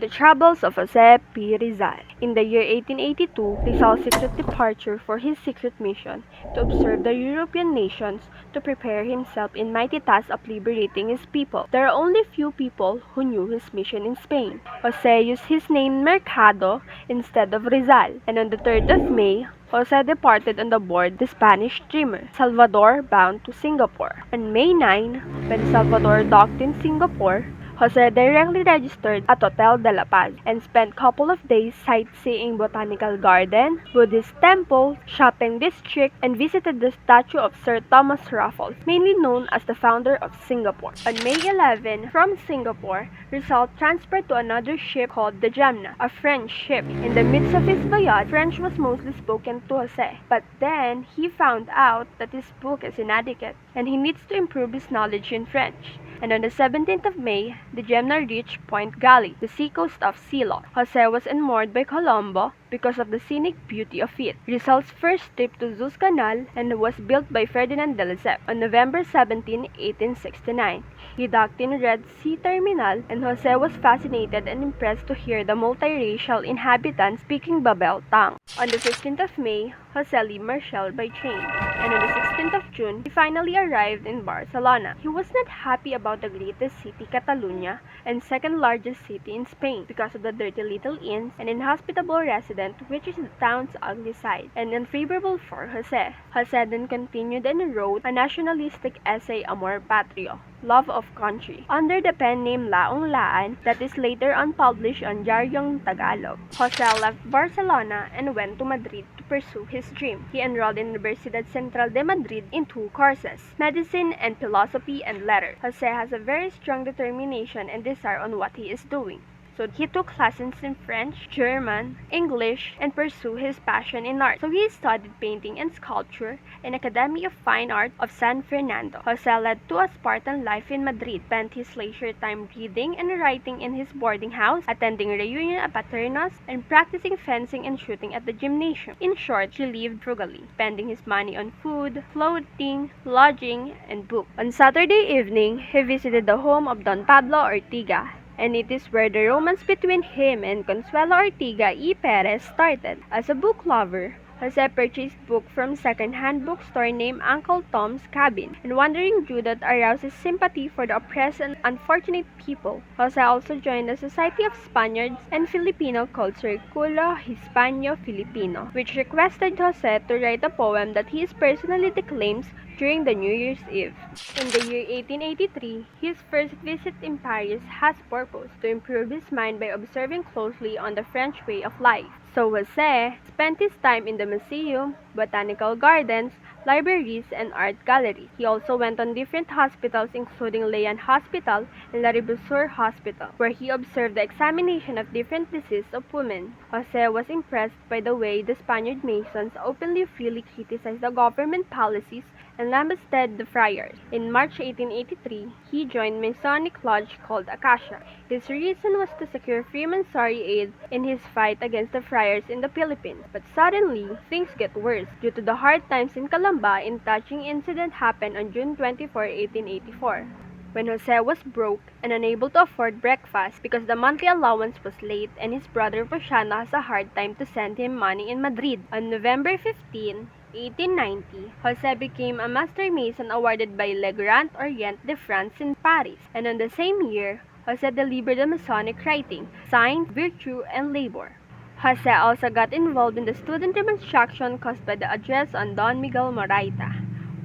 The Troubles of Jose P. Rizal. In the year 1882, Rizal's secret departure for his secret mission to observe the European nations to prepare himself in mighty task of liberating his people. There are only few people who knew his mission in Spain. Jose used his name Mercado instead of Rizal, and on the 3rd of May, Jose departed on the board the Spanish steamer Salvador bound to Singapore. On May 9, when Salvador docked in Singapore, Jose directly registered at Hotel de la Paz and spent couple of days sightseeing Botanical Garden, Buddhist temple, shopping district, and visited the statue of Sir Thomas Raffles, mainly known as the founder of Singapore. On May 11, from Singapore, Rizal transferred to another ship called the Gemna, a French ship. In the midst of his voyage, French was mostly spoken to Jose, but then he found out that his book is inadequate and he needs to improve his knowledge in French. And on the 17th of May, the Gemna reached Point Gali, the seacoast of Ceylon. Jose was enamoured by Colombo because of the scenic beauty of it. Rizal's first trip to Suez Canal and was built by Ferdinand de Lesseps on November 17, 1869. He docked in Red Sea Terminal, and Jose was fascinated and impressed to hear the multiracial inhabitants speaking Babel tongue. On the 15th of May, Jose left Marseille by train, and on the 16th of June, he finally arrived in Barcelona. He was not happy about the greatest city, Catalonia, and second largest city in Spain because of the dirty little inns and inhospitable residents, which is the town's ugly side, and unfavorable for Jose. Jose then continued and wrote a nationalistic essay, Amor Patrio, Love of Country, under the pen name Laong Laan, that is later unpublished on Diaryong Tagalog. Jose left Barcelona and went to Madrid to pursue his dream. He enrolled in Universidad Central de Madrid in 2 courses, medicine and philosophy and letters. Jose has a very strong determination and desire on what he is doing. So he took lessons in French, German, English, and pursued his passion in art. So he studied painting and sculpture in Academy of Fine Art of San Fernando. Jose led to a Spartan life in Madrid, spent his leisure time reading and writing in his boarding house, attending reunion at Paternos, and practicing fencing and shooting at the gymnasium. In short, he lived frugally, spending his money on food, clothing, lodging, and books. On Saturday evening, he visited the home of Don Pablo Ortiga, and it is where the romance between him and Consuelo Ortiga y Perez started. As a book lover, Jose purchased book from second-hand bookstore named Uncle Tom's Cabin, and Wandering Jew that aroused his sympathy for the oppressed and unfortunate people. Jose also joined the Society of Spaniards and Filipino called Circulo Hispano-Filipino, which requested Jose to write a poem that he personally declaims during the New Year's Eve. In the year 1883, his first visit in Paris has purpose to improve his mind by observing closely on the French way of life. So Jose spent his time in the museum, botanical gardens, libraries, and art galleries. He also went on different hospitals including Leon Hospital and La Ribosur Hospital, where he observed the examination of different diseases of women. Jose was impressed by the way the Spaniard Masons openly freely criticized the government policies and lambasted the friars. In March 1883, he joined Masonic lodge called Acacia. His reason was to secure Freemasonry aid in his fight against the friars in the Philippines. But suddenly, things get worse due to the hard times in Calamba. In touching incident happened on June 24, 1884. When Jose was broke and unable to afford breakfast because the monthly allowance was late, and his brother Ponciano has a hard time to send him money in Madrid. On November 15, 1890, Jose became a master mason awarded by Le Grand Orient de France in Paris, and on the same year, Jose delivered a Masonic writing, signed Virtue and Labor. Jose also got involved in the student demonstration caused by the address on Don Miguel Moraita,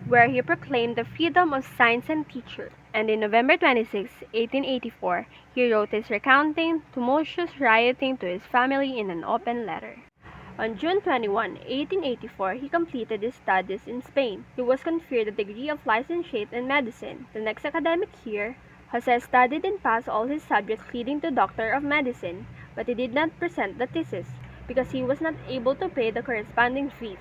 where he proclaimed the freedom of science and teacher. And in November 26, 1884, he wrote his recounting tumultuous rioting to his family in an open letter. On June 21, 1884, he completed his studies in Spain. He was conferred the degree of licentiate in medicine. The next academic year, Jose studied and passed all his subjects leading to Doctor of Medicine, but he did not present the thesis because he was not able to pay the corresponding fees,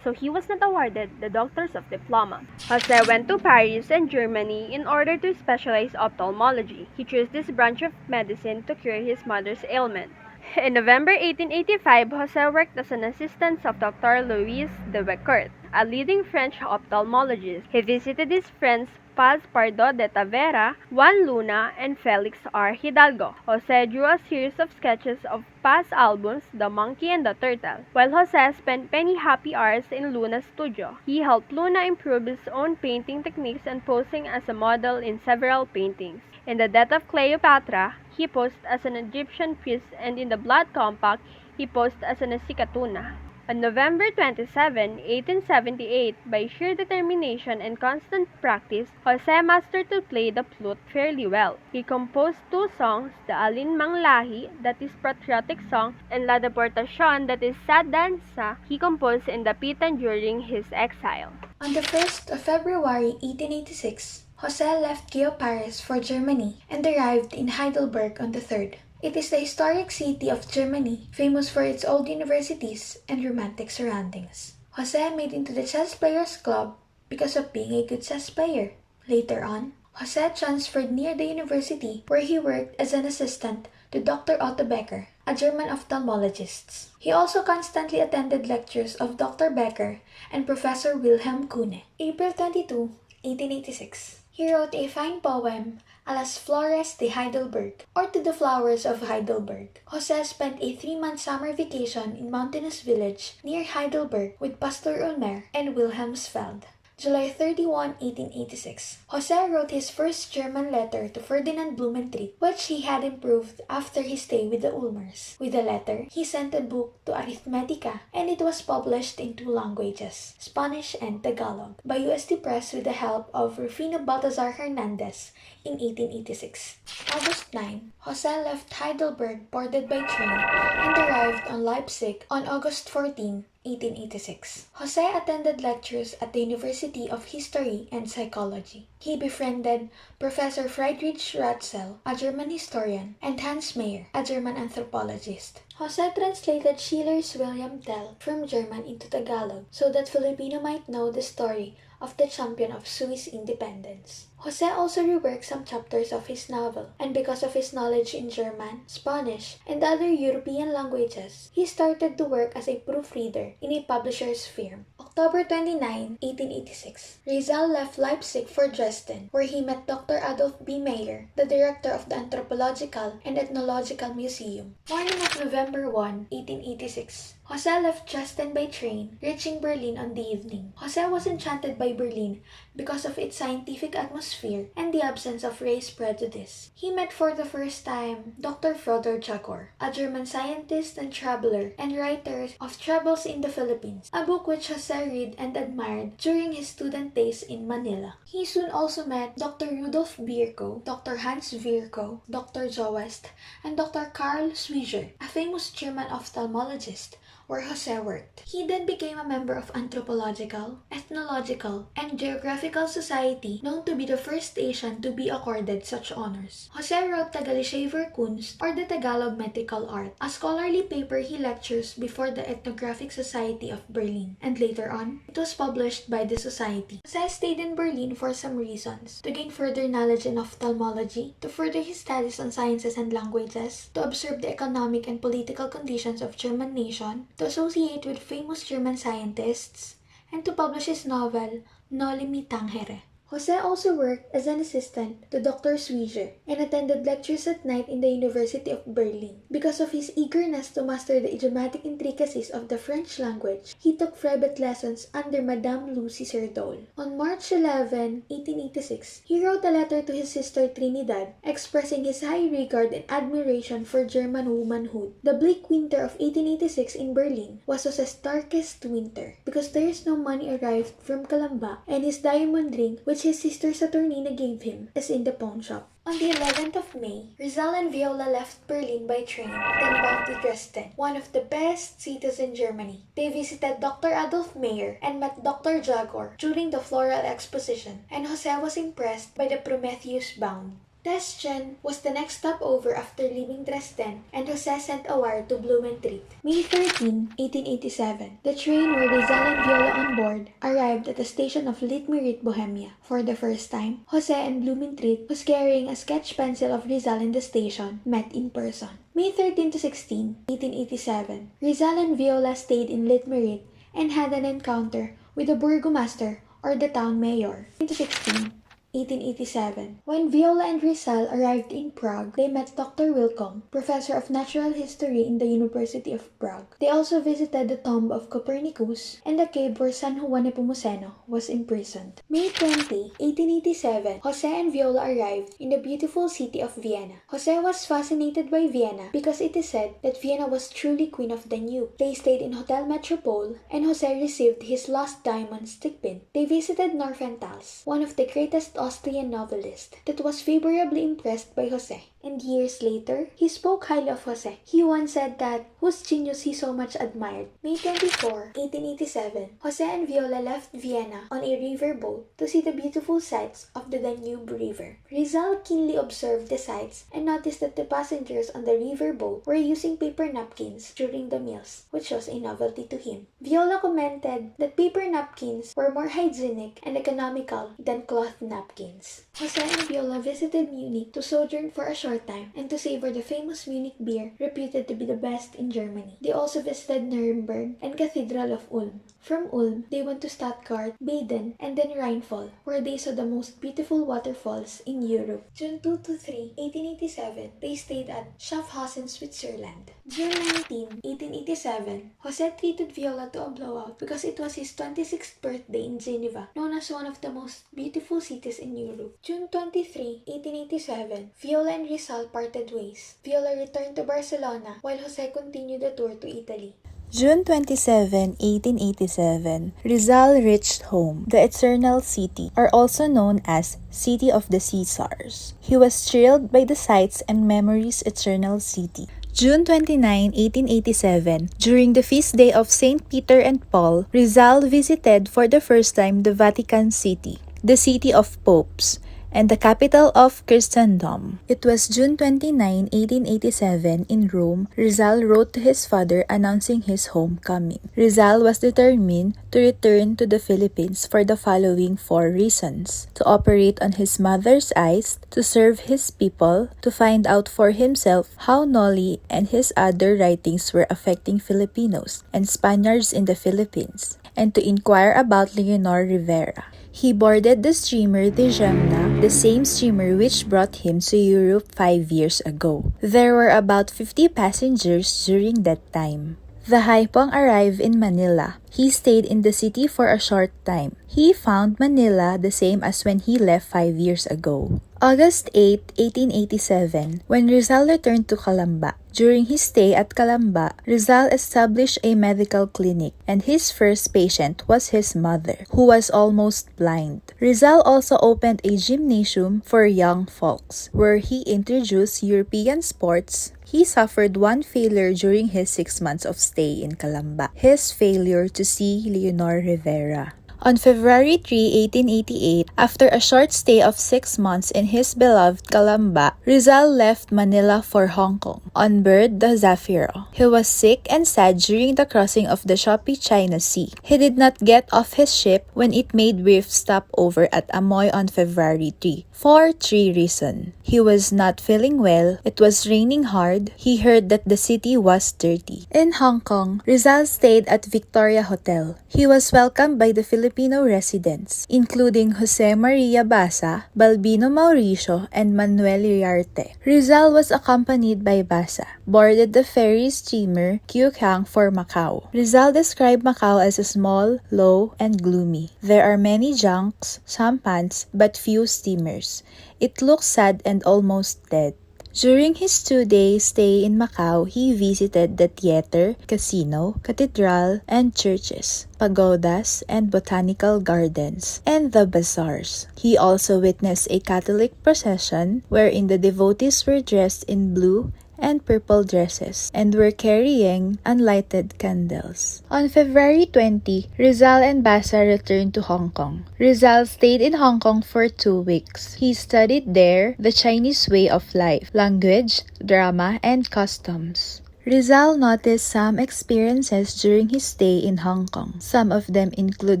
so he was not awarded the Doctors of Diploma. Jose went to Paris and Germany in order to specialize ophthalmology. He chose this branch of medicine to cure his mother's ailment. In November 1885, Jose worked as an assistant of Dr. Louis de Becourt, a leading French ophthalmologist. He visited his friends Paz Pardo de Tavera, Juan Luna, and Felix R. Hidalgo. Jose drew a series of sketches of Paz albums, The Monkey and the Turtle, while Jose spent many happy hours in Luna's studio. He helped Luna improve his own painting techniques and posing as a model in several paintings. In The Death of Cleopatra, he posed as an Egyptian priest, and in The Blood Compact, he posed as an Ecbatana. On November 27, 1878, by sheer determination and constant practice, Jose mastered to play the flute fairly well. He composed two songs, the Alinmang Lahi, that is patriotic song, and La Deportacion, that is sad danza, he composed in Dapitan during his exile. On the 1st of February 1886, Jose left Geo Paris for Germany and arrived in Heidelberg on the 3rd. It is the historic city of Germany, famous for its old universities and romantic surroundings. Jose made into the Chess Players Club because of being a good chess player. Later on, Jose transferred near the university where he worked as an assistant to Dr. Otto Becker, a German ophthalmologist. He also constantly attended lectures of Dr. Becker and Professor Wilhelm Kuhne. April 22, 1886. He wrote a fine poem, A las Flores de Heidelberg, or To the Flowers of Heidelberg. Jose spent a 3-month summer vacation in mountainous village near Heidelberg with Pastor Ulmer and Wilhelmsfeld. July 31, 1886. Jose wrote his first German letter to Ferdinand Blumentritt, which he had improved after his stay with the Ulmers. With the letter, he sent a book to Arithmetica, and it was published in 2 languages, Spanish and Tagalog, by UST Press with the help of Rufino Baltazar Hernandez in 1886. August 9, Jose left Heidelberg boarded by train and arrived on Leipzig on August 14, 1886. Jose attended lectures at the University of History and Psychology. He befriended Professor Friedrich Ratzel, a German historian, and Hans Meyer, a German anthropologist. Jose translated Schiller's William Tell from German into Tagalog so that Filipino might know the story of the champion of Swiss independence. Jose also reworked some chapters of his novel, and because of his knowledge in German, Spanish, and other European languages, he started to work as a proofreader in a publisher's firm. October 29, 1886. Rizal left Leipzig for Dresden, where he met Dr. Adolf B. Meyer, the director of the Anthropological and Ethnological Museum. Morning of November 1, 1886. Jose left Dresden by train, reaching Berlin on the evening. Jose was enchanted by Berlin because of its scientific atmosphere and the absence of race prejudice. He met for the first time Dr. Fodor Jagor, a German scientist and traveler and writer of Travels in the Philippines, a book which Jose read and admired during his student days in Manila. He soon also met Dr. Rudolf Virchow, Dr. Hans Virchow, Dr. Joest, and Dr. Karl Swiger, a famous German ophthalmologist, where Jose worked. He then became a member of Anthropological, Ethnological, and Geographical Society, known to be the first Asian to be accorded such honors. Jose wrote Tagalishaver Kunst, or the Tagalog Medical Art, a scholarly paper he lectures before the Ethnographic Society of Berlin, and later on, it was published by the society. Jose stayed in Berlin for some reasons: to gain further knowledge in ophthalmology, to further his studies on sciences and languages, to observe the economic and political conditions of German nation, to associate with famous German scientists, and to publish his novel, Noli Me Tangere. Jose also worked as an assistant to Dr. Swiger and attended lectures at night in the University of Berlin. Because of his eagerness to master the idiomatic intricacies of the French language, he took private lessons under Madame Lucy Serdol. On March 11, 1886, he wrote a letter to his sister Trinidad expressing his high regard and admiration for German womanhood. The bleak winter of 1886 in Berlin was Jose's darkest winter because there is no money arrived from Calamba, and his diamond ring, which his sister Saturnina gave him, is in the pawn shop. On the 11th of May, Rizal and Viola left Berlin by train, then bound to Dresden, one of the best cities in Germany. They visited Dr. Adolf Meyer and met Dr. Jagor during the Floral Exposition, and Jose was impressed by the Prometheus bound. Dresden was the next stopover after leaving Dresden, and Jose sent a wire to Blumentritt. May 13, 1887, the train where Rizal and Viola on board arrived at the station of Litmerit, Bohemia. For the first time, Jose and Blumentritt, who's carrying a sketch pencil of Rizal in the station, met in person. May 13 to 16, 1887, Rizal and Viola stayed in Litmerit and had an encounter with the burgomaster or the town mayor. 16. 1887. When Viola and Rizal arrived in Prague, they met Dr. Wilcom, professor of natural history in the University of Prague. They also visited the tomb of Copernicus and the cave where San Juan Nepomuceno was imprisoned. May 20, 1887, Jose and Viola arrived in the beautiful city of Vienna. Jose was fascinated by Vienna because it is said that Vienna was truly Queen of Danube. They stayed in Hotel Metropole and Jose received his lost diamond stick pin. They visited Norfentals, one of the greatest Austrian novelists, that was favorably impressed by Jose. And years later, he spoke highly of Jose. He once said that whose genius he so much admired. May 24, 1887, Jose and Viola left Vienna on a river boat to see the beautiful sights of the Danube River. Rizal keenly observed the sights and noticed that the passengers on the river boat were using paper napkins during the meals, which was a novelty to him. Viola commented that paper napkins were more hygienic and economical than cloth napkins. Jose and Viola visited Munich to sojourn for a short time and to savor the famous Munich beer, reputed to be the best in Germany. They also visited Nuremberg and Cathedral of Ulm. From Ulm, they went to Stuttgart, Baden, and then Rheinfall, where they saw the most beautiful waterfalls in Europe. June 2 to 3, 1887, they stayed at Schaffhausen, Switzerland. June 19, 1887, Jose treated Viola to a blowout because it was his 26th birthday in Geneva, known as one of the most beautiful cities in Europe. June 23, 1887, Viola and Rizal parted ways. Viola returned to Barcelona while Jose continued the tour to Italy. June 27, 1887, Rizal reached home, the Eternal City, or also known as City of the Caesars. He was thrilled by the sights and memories Eternal City. June 29, 1887, during the feast day of St. Peter and Paul, Rizal visited for the first time the Vatican City, the city of popes, and the capital of Christendom. It was June 29, 1887, in Rome, Rizal wrote to his father announcing his homecoming. Rizal was determined to return to the Philippines for the following 4 reasons: to operate on his mother's eyes, to serve his people, to find out for himself how Noli and his other writings were affecting Filipinos and Spaniards in the Philippines, and to inquire about Leonor Rivera. He boarded the steamer the Gemna, the same steamer which brought him to Europe 5 years ago. There were about 50 passengers during that time. The Haipong arrived in Manila. He stayed in the city for a short time. He found Manila the same as when he left 5 years ago. August 8, 1887, when Rizal returned to Calamba. During his stay at Calamba, Rizal established a medical clinic, and his first patient was his mother, who was almost blind. Rizal also opened a gymnasium for young folks, where he introduced European sports. He suffered one failure during his 6 months of stay in Calamba, his failure to see Leonor Rivera. On February 3, 1888, after a short stay of 6 months in his beloved Calamba, Rizal left Manila for Hong Kong on board the Zafiro. He was sick and sad during the crossing of the choppy China Sea. He did not get off his ship when it made brief stopover at Amoy on February 3, for 3 reasons. He was not feeling well, it was raining hard, he heard that the city was dirty. In Hong Kong, Rizal stayed at Victoria Hotel. He was welcomed by the Filipino residents, including Jose Maria Basa, Balbino Mauricio, and Manuel Riarte. Rizal was accompanied by Basa, boarded the ferry steamer Kiukang for Macau. Rizal described Macau as a small, low, and gloomy. There are many junks, sampans, but few steamers. It looks sad and almost dead. During his 2-day stay in Macau, he visited the theater, casino, cathedral, and churches, pagodas, and botanical gardens, and the bazaars. He also witnessed a Catholic procession wherein the devotees were dressed in blue and purple dresses and were carrying unlighted candles. On February 20, Rizal and Basa returned to Hong Kong. Rizal stayed in Hong Kong for 2 weeks. He studied there the Chinese way of life, language, drama, and customs. Rizal noticed some experiences during his stay in Hong Kong. Some of them include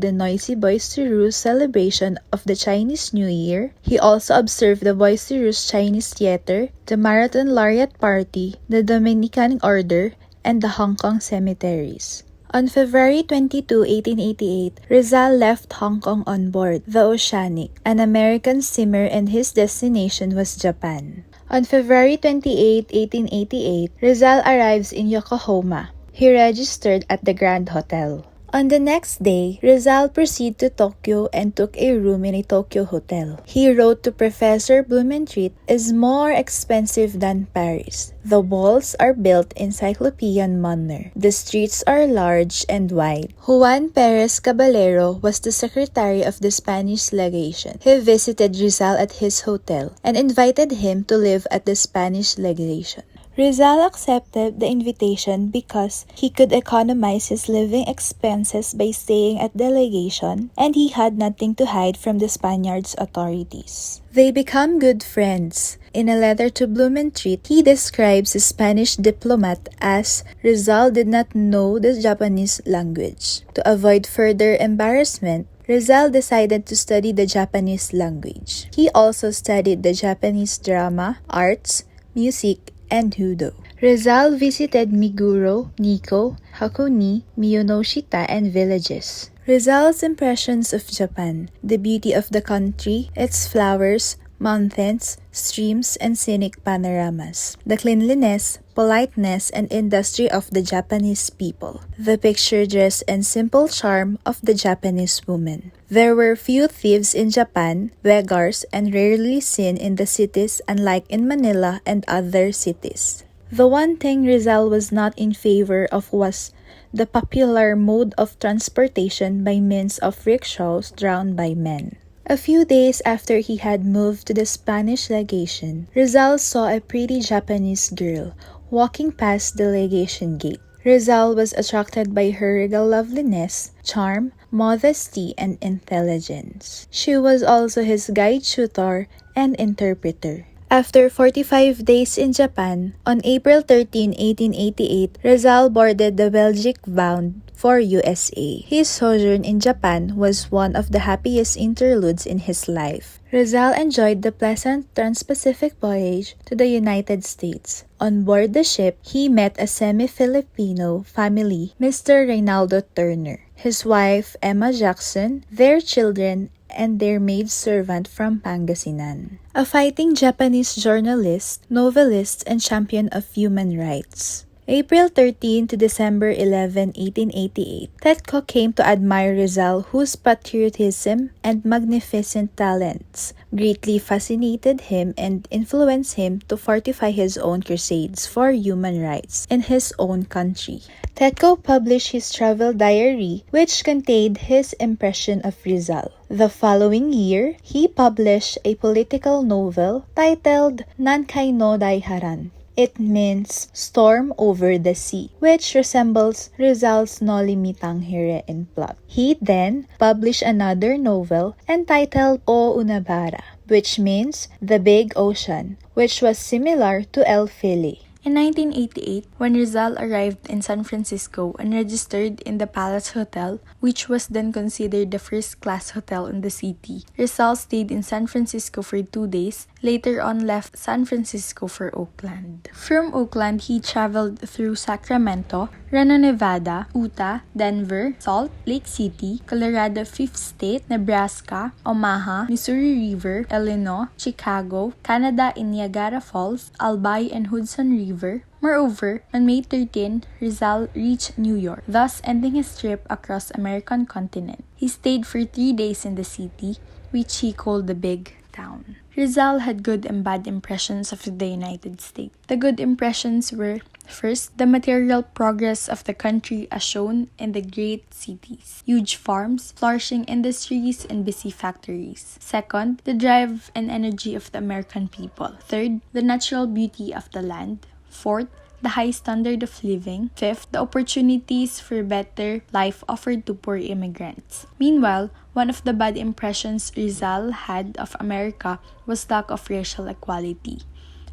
the noisy boisterous celebration of the Chinese New Year. He also observed the boisterous Chinese theater, the Marathon Laureate Party, the Dominican Order, and the Hong Kong cemeteries. On February 22, 1888, Rizal left Hong Kong on board the Oceanic, an American steamer, and his destination was Japan. On February 28, 1888, Rizal arrives in Yokohama. He registered at the Grand Hotel. On the next day, Rizal proceeded to Tokyo and took a room in a Tokyo hotel. He wrote to Professor Blumentritt, "is more expensive than Paris. The walls are built in cyclopean manner. The streets are large and wide." Juan Perez Caballero was the secretary of the Spanish legation. He visited Rizal at his hotel and invited him to live at the Spanish legation. Rizal accepted the invitation because he could economize his living expenses by staying at the legation, and he had nothing to hide from the Spaniards' authorities. They become good friends. In a letter to Blumentritt, he describes the Spanish diplomat as Rizal did not know the Japanese language. To avoid further embarrassment, Rizal decided to study the Japanese language. He also studied the Japanese drama, arts, music, and Judo. Rizal visited Meguro, Nikko, Hakone, Miyonoshita, and villages. Rizal's impressions of Japan: the beauty of the country, its flowers, mountains, streams, and scenic panoramas, the cleanliness, politeness, and industry of the Japanese people, the picturesque and simple charm of the Japanese woman. There were few thieves in Japan, beggars, and rarely seen in the cities, unlike in Manila and other cities. The one thing Rizal was not in favor of was the popular mode of transportation by means of rickshaws drawn by men. A few days after he had moved to the Spanish legation, Rizal saw a pretty Japanese girl walking past the legation gate. Rizal was attracted by her regal loveliness, charm, modesty, and intelligence. She was also his guide, tutor, and interpreter. After 45 days in Japan, on April 13, 1888, Rizal boarded the Belgique bound for USA. His sojourn in Japan was one of the happiest interludes in his life. Rizal enjoyed the pleasant trans-Pacific voyage to the United States. On board the ship, he met a semi-Filipino family, Mr. Reynaldo Turner, his wife Emma Jackson, their children, and their maidservant from Pangasinan, a fighting Japanese journalist, novelist, and champion of human rights. April 13 to December 11, 1888, Tetko came to admire Rizal, whose patriotism and magnificent talents greatly fascinated him and influenced him to fortify his own crusades for human rights in his own country. Tetko published his travel diary, which contained his impression of Rizal. The following year, he published a political novel titled Nankay no Daiharan. It means Storm Over the Sea, which resembles Rizal's No Limitang Hire in plot. He then published another novel entitled O Unabara, which means The Big Ocean, which was similar to El Fili. In 1988, when Rizal arrived in San Francisco and registered in the Palace Hotel, which was then considered the first-class hotel in the city, Rizal stayed in San Francisco for 2 days, later on left San Francisco for Oakland. From Oakland, he traveled through Sacramento, Reno, Nevada, Utah, Denver, Salt Lake City, Colorado, Fifth State, Nebraska, Omaha, Missouri River, Illinois, Chicago, Canada in Niagara Falls, Albay and Hudson River. Moreover, on May 13, Rizal reached New York, thus ending his trip across American continent. He stayed for 3 days in the city, which he called the Big Town. Rizal had good and bad impressions of the United States. The good impressions were, first, the material progress of the country as shown in the great cities, huge farms, flourishing industries, and busy factories. Second, the drive and energy of the American people. Third, the natural beauty of the land. Fourth, the high standard of living. Fifth, the opportunities for better life offered to poor immigrants. Meanwhile, one of the bad impressions Rizal had of America was lack of racial equality.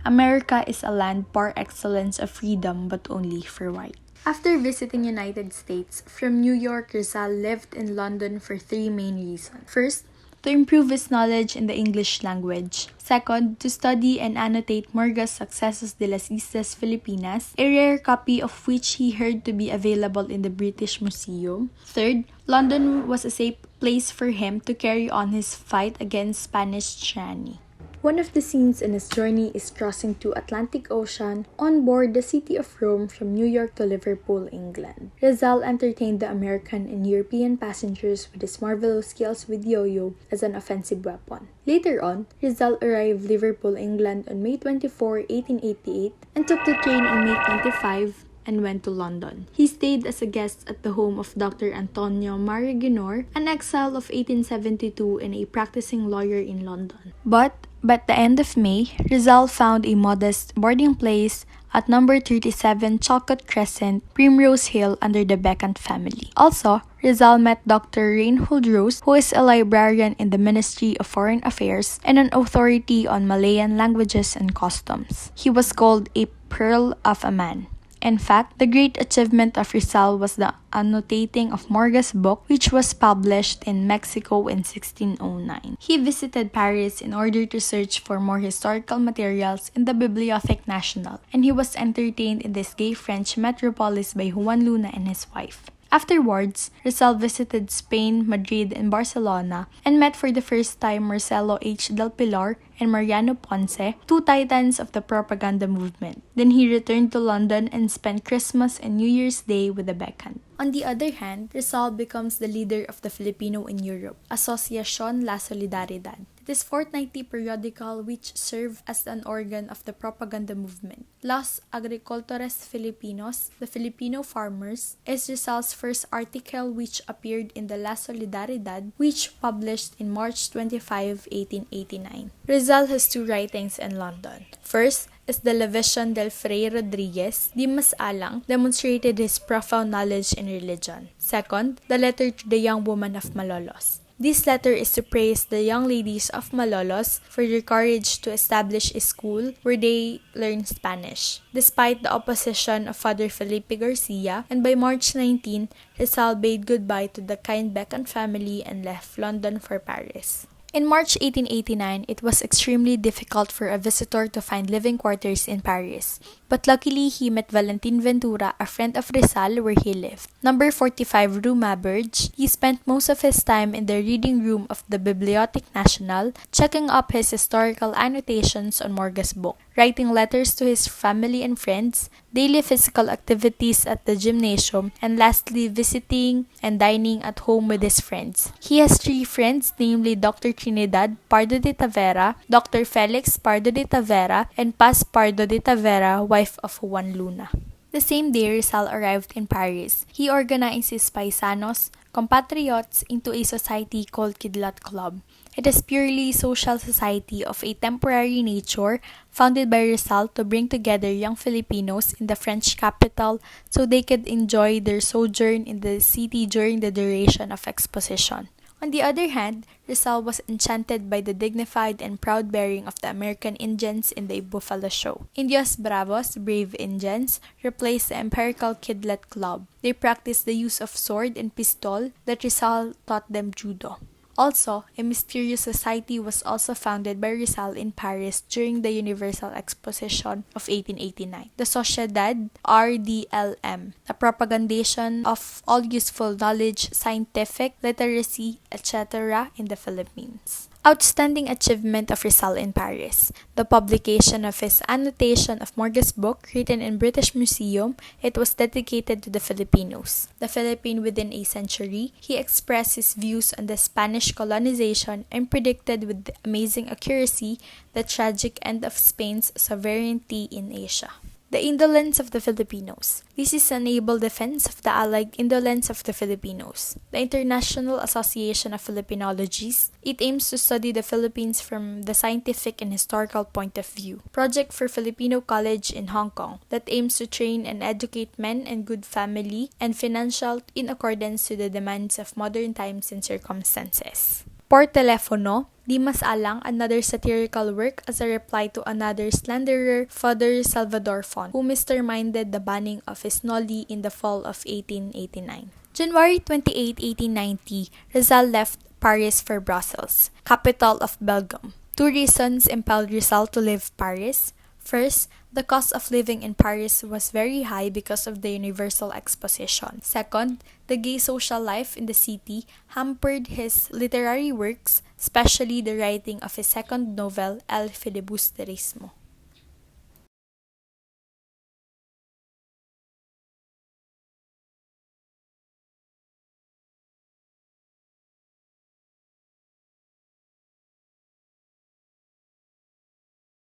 America is a land par excellence of freedom, but only for white. After visiting United States, from New York, Rizal lived in London for 3 main reasons. First, to improve his knowledge in the English language. Second, to study and annotate Morga's Sucesos de las Islas Filipinas, a rare copy of which he heard to be available in the British Museum. Third, London was a safe place for him to carry on his fight against Spanish tyranny. One of the scenes in his journey is crossing to Atlantic Ocean on board the City of Rome from New York to Liverpool, England. Rizal entertained the American and European passengers with his marvelous skills with yo-yo as an offensive weapon. Later on, Rizal arrived Liverpool, England on May 24, 1888 and took the train on May 25 and went to London. He stayed as a guest at the home of Dr. Antonio Maria Ginor, an exile of 1872 and a practicing lawyer in London. But by the end of May, Rizal found a modest boarding place at number 37 Chalcot Crescent, Primrose Hill under the Beckant family. Also, Rizal met Dr. Reinhold Rose, who is a librarian in the Ministry of Foreign Affairs and an authority on Malayan languages and customs. He was called a pearl of a man. In fact, the great achievement of Rizal was the annotating of Morga's book, which was published in Mexico in 1609. He visited Paris in order to search for more historical materials in the Bibliothèque Nationale, and he was entertained in this gay French metropolis by Juan Luna and his wife. Afterwards, Rizal visited Spain, Madrid, and Barcelona and met for the first time Marcelo H. del Pilar and Mariano Ponce, two titans of the propaganda movement. Then he returned to London and spent Christmas and New Year's Day with the Beckant. On the other hand, Rizal becomes the leader of the Filipino in Europe, Asociación La Solidaridad. This fortnightly periodical which served as an organ of the propaganda movement. Los Agricultores Filipinos, the Filipino farmers, is Rizal's first article which appeared in the La Solidaridad, which published in March 25, 1889. Rizal has two writings in London. First is the Levision del Fray Rodriguez, Dimas Alang, demonstrated his profound knowledge in religion. Second, the letter to the young woman of Malolos. This letter is to praise the young ladies of Malolos for their courage to establish a school where they learn Spanish, despite the opposition of Father Felipe Garcia, and by March 19, Rizal bade goodbye to the kind Beckant family and left London for Paris. In March 1889, it was extremely difficult for a visitor to find living quarters in Paris, but luckily he met Valentin Ventura, a friend of Rizal, where he lived. Number 45 Rue Maberge, he spent most of his time in the reading room of the Bibliothèque Nationale, checking up his historical annotations on Morga's book, writing letters to his family and friends, daily physical activities at the gymnasium, and lastly, visiting and dining at home with his friends. He has three friends, namely Dr. Trinidad Pardo de Tavera, Dr. Felix Pardo de Tavera, and Paz Pardo de Tavera, wife of Juan Luna. The same day, Rizal arrived in Paris. He organized his paisanos, compatriots, into a society called Kidlat Club. It is purely social society of a temporary nature founded by Rizal to bring together young Filipinos in the French capital so they could enjoy their sojourn in the city during the duration of exposition. On the other hand, Rizal was enchanted by the dignified and proud bearing of the American Indians in the Buffalo Show. Indios Bravos, brave Indians, replaced the empirical Kidlat Club. They practiced the use of sword and pistol that Rizal taught them judo. Also, a mysterious society was also founded by Rizal in Paris during the Universal Exposition of 1889, the Sociedad RDLM, a propagandation of all useful knowledge, scientific, literacy, etc. in the Philippines. Outstanding achievement of Rizal in Paris. The publication of his annotation of Morga's book, written in British Museum, it was dedicated to the Filipinos. The Philippine within a century, he expressed his views on the Spanish colonization and predicted with amazing accuracy the tragic end of Spain's sovereignty in Asia. The indolence of the Filipinos. This is an able defense of the allied indolence of the Filipinos. The International Association of Filipinologists. It aims to study the Philippines from the scientific and historical point of view. Project for Filipino College in Hong Kong that aims to train and educate men and good family and financial in accordance to the demands of modern times and circumstances. Por Telefono, Dimas Alang, another satirical work as a reply to another slanderer, Father Salvador Font, who misterminded the banning of his noli in the fall of 1889. January 28, 1890, Rizal left Paris for Brussels, capital of Belgium. Two reasons impelled Rizal to leave Paris. First, the cost of living in Paris was very high because of the Universal Exposition. Second, the gay social life in the city hampered his literary works, especially the writing of his second novel, El Filibusterismo.